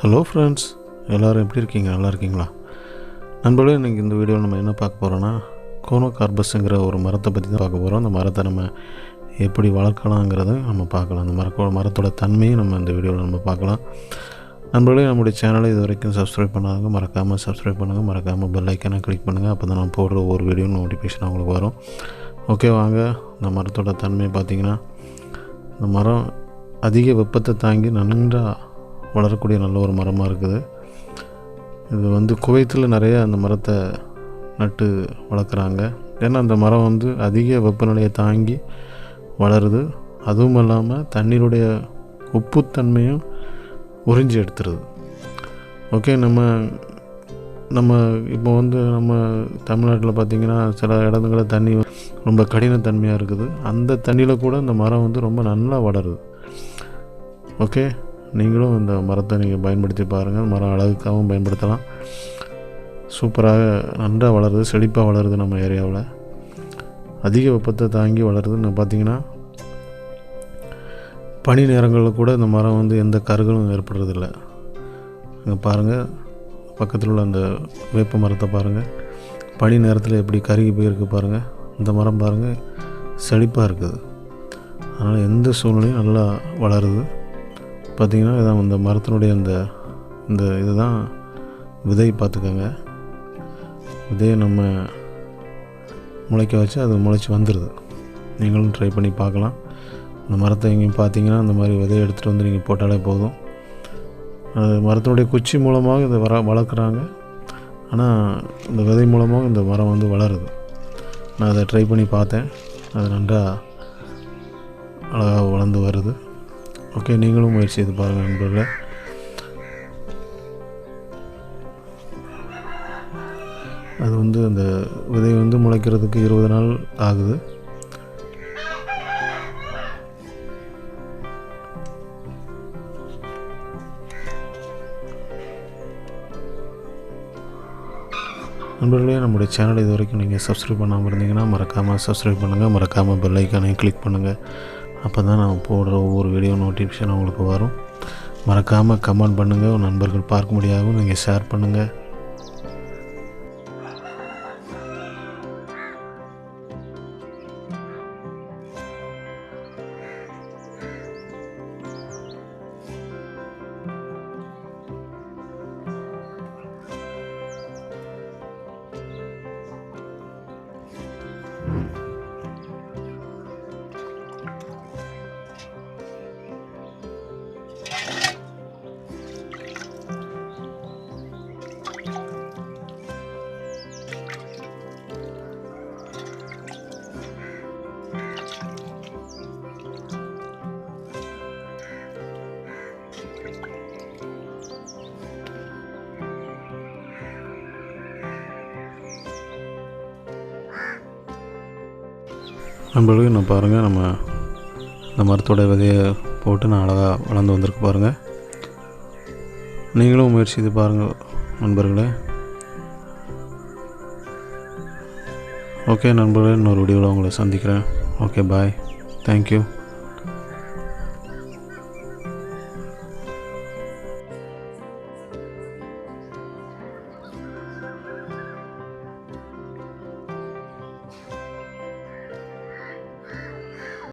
Hello friends, எல்லோரும் எப்படி இருக்கீங்க? நல்லா இருக்கீங்களா? நண்பர்களே, இன்றைக்கி இந்த வீடியோவில் நம்ம என்ன பார்க்க போகிறோன்னா, கோனோகார்பஸுங்கிற ஒரு மரத்தை பற்றி தான் பார்க்க போகிறோம். அந்த மரத்தை நம்ம எப்படி வளர்க்கலாங்கிறத நம்ம பார்க்கலாம். அந்த மரத்தோட தன்மையும் நம்ம இந்த வீடியோவில் நம்ம பார்க்கலாம். நண்பர்களே, நம்முடைய சேனலை இது வரைக்கும் சப்ஸ்கிரைப் பண்ணாங்க மறக்காமல் சப்ஸ்கிரைப் பண்ணுங்கள். மறக்காமல் பெல் ஐக்கானை கிளிக் பண்ணுங்கள். அப்போ தான் நான் போடுற ஒரு வீடியோ நோட்டிஃபிகேஷன் உங்களுக்கு வரும். ஓகே, வாங்க. இந்த மரத்தோட தன்மையை பார்த்திங்கன்னா, இந்த மரம் அதிக வெப்பத்தை தாங்கி நன்றாக வளரக்கூடிய நல்ல ஒரு மரமாக இருக்குது. இது குவைத்தில் நிறைய அந்த மரத்தை நட்டு வளர்க்குறாங்க. ஏன்னா அந்த மரம் அதிக வெப்பநிலையை தாங்கி வளருது. அதுவும் இல்லாமல் தண்ணீருடைய உப்புத்தன்மையும் உறிஞ்சி எடுத்துருது. ஓகே, நம்ம இப்போ நம்ம தமிழ்நாட்டில் பார்த்திங்கன்னா சில இடங்களில் தண்ணி ரொம்ப கடினத்தன்மையாக இருக்குது. அந்த தண்ணியில் கூட இந்த மரம் ரொம்ப நல்லா வளருது. ஓகே, நீங்களும் இந்த மரத்தை நீங்கள் பயன்படுத்தி பாருங்கள். மரம் அழகுக்காகவும் பயன்படுத்தலாம். சூப்பராக நன்றாக வளருது, செழிப்பாக வளருது. நம்ம ஏரியாவில் அதிக வெப்பத்தை தாங்கி வளருதுன்னு பார்த்திங்கன்னா, பனி நேரங்களில் கூட இந்த மரம் எந்த கருகளும் ஏற்படுறதில்லை. அங்கே பாருங்கள், பக்கத்தில் உள்ள அந்த வேப்ப மரத்தை பாருங்கள். பனி நேரத்தில் எப்படி கருகி போயிருக்கு பாருங்கள். இந்த மரம் பாருங்கள், செழிப்பாக இருக்குது. அதனால் எந்த சூழ்நிலையும் நல்லா வளருது. பார்த்திங்கன்னா இதான் இந்த மரத்தினுடைய இந்த இதுதான் விதை. பார்த்துக்கோங்க, விதையை நம்ம முளைக்க வச்சு அது முளைச்சி வந்துடுது. நீங்களும் ட்ரை பண்ணி பார்க்கலாம். இந்த மரத்தை எங்கேயும் பார்த்தீங்கன்னா அந்த மாதிரி விதையை எடுத்துகிட்டு நீங்கள் போட்டாலே போதும். அது மரத்தினுடைய குச்சி மூலமாக இதை வளர்க்குறாங்க. ஆனால் இந்த விதை மூலமாக இந்த மரம் வளருது. நான் அதை ட்ரை பண்ணி பார்த்தேன். அது நன்றாக அழகாக வளர்ந்து வருது. ஓகே, நீங்களும் முயற்சி செய்து பாருங்கள் நண்பர்களே. அது அந்த விதை முளைக்கிறதுக்கு 20 நாள் ஆகுது. நண்பர்களே, நம்முடைய சேனலை இது வரைக்கும் நீங்கள் சப்ஸ்கிரைப் பண்ணாமல் இருந்தீங்கன்னா மறக்காமல் சப்ஸ்கிரைப் பண்ணுங்கள். மறக்காமல் பெல் ஐக்கானையும் கிளிக் பண்ணுங்கள். அப்போ தான் நான் போடுற ஒவ்வொரு வீடியோ நோட்டிஃபிகேஷன் உங்களுக்கு வரும். மறக்காமல் கமெண்ட் பண்ணுங்கள். உங்கள் நண்பர்கள் பார்க்க முடியாமல் நீங்கள் ஷேர் பண்ணுங்கள். நண்பர்களே, நான் பாருங்கள், நம்ம இந்த மரத்தோட விதையை போட்டு நான் அழகாக வளர்ந்து வந்திருக்கு பாருங்கள். நீங்களும் முயற்சி செய்து பாருங்கள் நண்பர்களே. ஓகே நண்பர்களே, இன்னொரு வீடியோவில் உங்களை சந்திக்கிறேன். ஓகே, பாய். தேங்க்யூ.